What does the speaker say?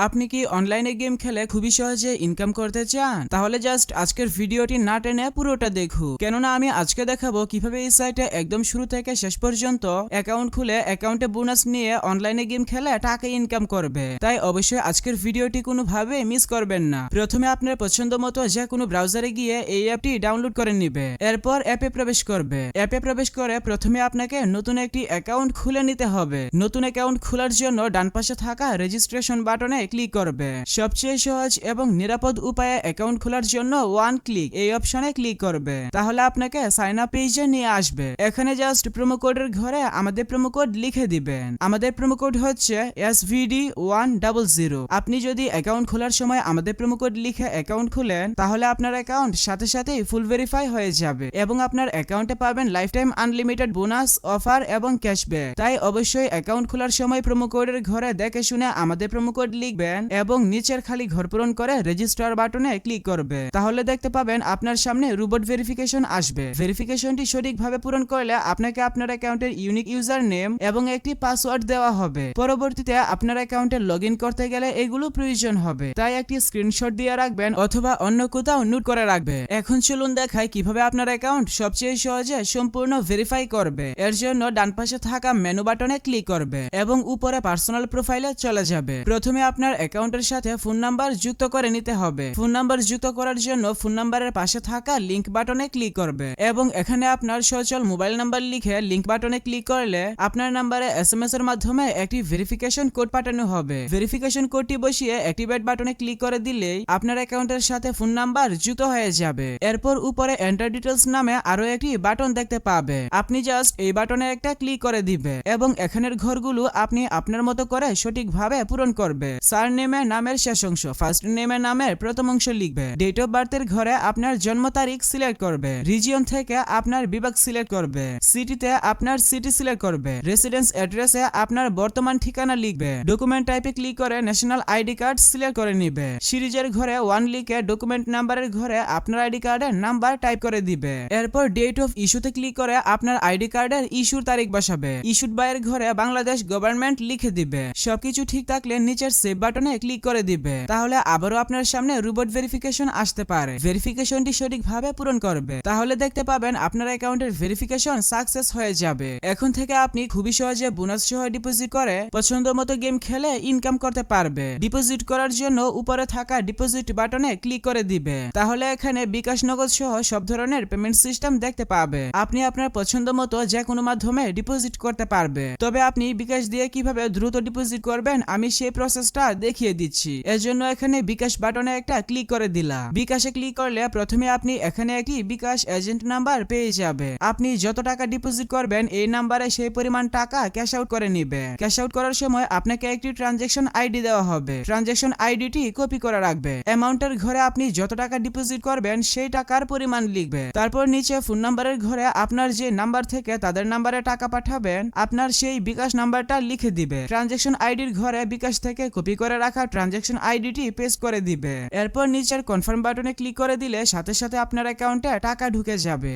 আপনি কি অনলাইনে গেম খেলে খুবই সহজে ইনকাম করতে চান? তাহলে জাস্ট আজকের ভিডিওটি না টেনে পুরোটা দেখুন, কেননা আমি আজকে দেখাবো কিভাবে এই সাইটে একদম শুরু থেকে শেষ পর্যন্ত অ্যাকাউন্ট খুলে অ্যাকাউন্টে বোনাস নিয়ে অনলাইনে গেম খেলে টাকা ইনকাম করবে। তাই অবশ্যই আজকের ভিডিওটি কোনোভাবে মিস করবেন না। প্রথমে আপনার পছন্দ মতো যে কোনো ব্রাউজারে গিয়ে এই অ্যাপটি ডাউনলোড করে নিবে। এরপর অ্যাপে প্রবেশ করবে। অ্যাপে প্রবেশ করে প্রথমে আপনাকে নতুন একটি অ্যাকাউন্ট খুলে নিতে হবে। নতুন অ্যাকাউন্ট খোলার জন্য ডান পাশে থাকা রেজিস্ট্রেশন বাটনে ক্লিক করবে। সবচেয়ে সহজ এবং নিরাপদ উপায়ে অ্যাকাউন্ট খোলার জন্য ওয়ান ক্লিক এই অপশনে ক্লিক করবে। তাহলে আপনাকে সাইন আপ পেজে নিয়ে আসবে। এখানে জাস্ট প্রোমো কোডের ঘরে আমাদের প্রোমো কোড লিখে দিবেন। আমাদের প্রোমো কোড হচ্ছে SVD100। আপনি যদি অ্যাকাউন্ট খোলার সময় আমাদের প্রোমো কোড লিখে অ্যাকাউন্ট খুলেন, তাহলে আপনার অ্যাকাউন্ট সাথে সাথেই ফুল ভেরিফাই হয়ে যাবে এবং আপনার অ্যাকাউন্টে পাবেন life time unlimited bonus offer এবং ক্যাশব্যাক। তাই অবশ্যই অ্যাকাউন্ট খোলার সময় প্রোমো কোডের ঘরে দেখে শুনে আমাদের প্রোমো কোড লিখবেন এবং নিচের খালি ঘর পূরণ করে রেজিস্টার বাটনে ক্লিক করবে। তাহলে দেখতে পাবেন আপনার সামনে রোবট ভেরিফিকেশন আসবে। ভেরিফিকেশনটি সঠিকভাবে পূরণ করলে আপনাকে আপনার অ্যাকাউন্টের ইউনিক ইউজার নেম এবং একটি পাসওয়ার্ড দেওয়া হবে। পরবর্তীতে আপনার অ্যাকাউন্টে লগইন করতে গেলে এগুলো প্রয়োজন হবে, তাই একটি স্ক্রিনশট দিয়ে রাখবেন অথবা অন্য কোথাও নোট করে রাখবে। এখন চলুন দেখাই কিভাবে আপনার অ্যাকাউন্ট সবচেয়ে সহজে সম্পূর্ণ ভেরিফাই করবে। এর জন্য ডান পাশে থাকা মেনু বাটনে ক্লিক করবে এবং উপরে পার্সোনাল প্রোফাইলে চলে যাবে। প্রথমে আপনার অ্যাকাউন্টের সাথে ফোন নাম্বার যুক্ত করে নিতে হবে। ফোন নাম্বার যুক্ত করার জন্য ফোন নাম্বারের পাশে থাকা লিংক বাটনে ক্লিক করবে এবং এখানে আপনার সচল মোবাইল নাম্বার লিখে লিংক বাটনে ক্লিক করলে আপনার নাম্বারে SMS এর মাধ্যমে একটি ভেরিফিকেশন কোড পাঠানো হবে। ভেরিফিকেশন কোডটি বসিয়ে অ্যাক্টিভেট বাটনে ক্লিক করে দিলেই আপনার অ্যাকাউন্টের সাথে ফোন নাম্বার যুক্ত হয়ে যাবে। এরপর উপরে এন্টার ডিটেইলস নামে আরো একটি বাটন দেখতে পাবে। আপনি জাস্ট এই বাটনে একটা ক্লিক করে দিবে এবং এখানের ঘরগুলো আপনি আপনার মতো করে সঠিকভাবে পূরণ করবে। সারনেমে নামের শেষ অংশ, ফার্স্ট নেমে নামের প্রথম অংশ লিখবে। ডেট অফ বার্থের ঘরে আপনার জন্ম তারিখ সিলেক্ট করবে। রিজিয়ন থেকে আপনার বিভাগ সিলেক্ট করবে। সিটিতে আপনার সিটি সিলেক্ট করবে। রেসিডেন্স অ্যাড্রেসে আপনার বর্তমান ঠিকানা লিখবে। ডকুমেন্ট টাইপে ক্লিক করে ন্যাশনাল আইডি কার্ড সিলেক্ট করে নিবে। সিরিজের ঘরে 1 লিখে ডকুমেন্ট নাম্বারের ঘরে আপনার আইডি কার্ডের নাম্বার টাইপ করে দিবে। এরপর ডেট অফ ইস্যুতে ক্লিক করে আপনার আইডি কার্ডের ইস্যুর তারিখ বসাবে। ইস্যুড বাই এর ঘরে বাংলাদেশ গভর্নমেন্ট লিখে দিবে। সবকিছু ঠিক থাকলে নিচের সেভ বাটনে ক্লিক করে দিবে। তাহলে আবারও আপনার সামনে রোবট ভেরিফিকেশন আসতে পারে। ভেরিফিকেশনটি সঠিকভাবে পূরণ করবে। তাহলে দেখতে পাবেন আপনার অ্যাকাউন্টের ভেরিফিকেশন সাকসেস হয়ে যাবে। এখন থেকে আপনি খুবই সহজে বোনাস সহ ডিপোজিট করে পছন্দ মতো গেম খেলে ইনকাম করতে পারবে। ডিপোজিট করার জন্য উপরে থাকা ডিপোজিট বাটনে ক্লিক করে দিবে। তাহলে এখানে বিকাশ, নগদ সহ সব ধরনের পেমেন্ট সিস্টেম দেখতে পাবে। আপনি আপনার পছন্দ মতো যে কোনো মাধ্যমে ডিপোজিট করতে পারবে। তবে আপনি বিকাশ দিয়ে কিভাবে দ্রুত ডিপোজিট করবেন আমি সেই প্রসেসটা দেখিয়ে দিচ্ছি। এর জন্য এখানে বিকাশ বাটনে একটা ক্লিক করে দিলাম। বিকাশে ক্লিক করলে প্রথমে আপনি এখানে একটি বিকাশ এজেন্ট নাম্বার পেয়ে যাবে। আপনি যত টাকা ডিপোজিট করবেন এই নাম্বারে সেই পরিমাণ টাকা ক্যাশ আউট করে নিবে। ক্যাশ আউট করার সময় আপনাকে একটি ট্রানজ্যাকশন আইডি দেওয়া হবে। ট্রানজ্যাকশন আইডিটি কপি করে রাখবে। অ্যামাউন্টের ঘরে আপনি যত টাকা ডিপোজিট করবেন সেই টাকার পরিমাণ লিখবে। তারপর নিচে ফোন নাম্বারের ঘরে আপনার যে নাম্বার থেকে তাদের নাম্বারে টাকা পাঠাবেন আপনার সেই বিকাশ নাম্বারটা লিখে দিবে। ট্রানজ্যাকশন আইডির ঘরে বিকাশ থেকে কপি করে রাখা ট্রানজ্যাকশন আইডিটি পেস্ট করে দিবে। এরপর নিচের কনফার্ম বাটনে ক্লিক করে দিলে সাথে সাথে আপনার অ্যাকাউন্টে টাকা ঢুকে যাবে।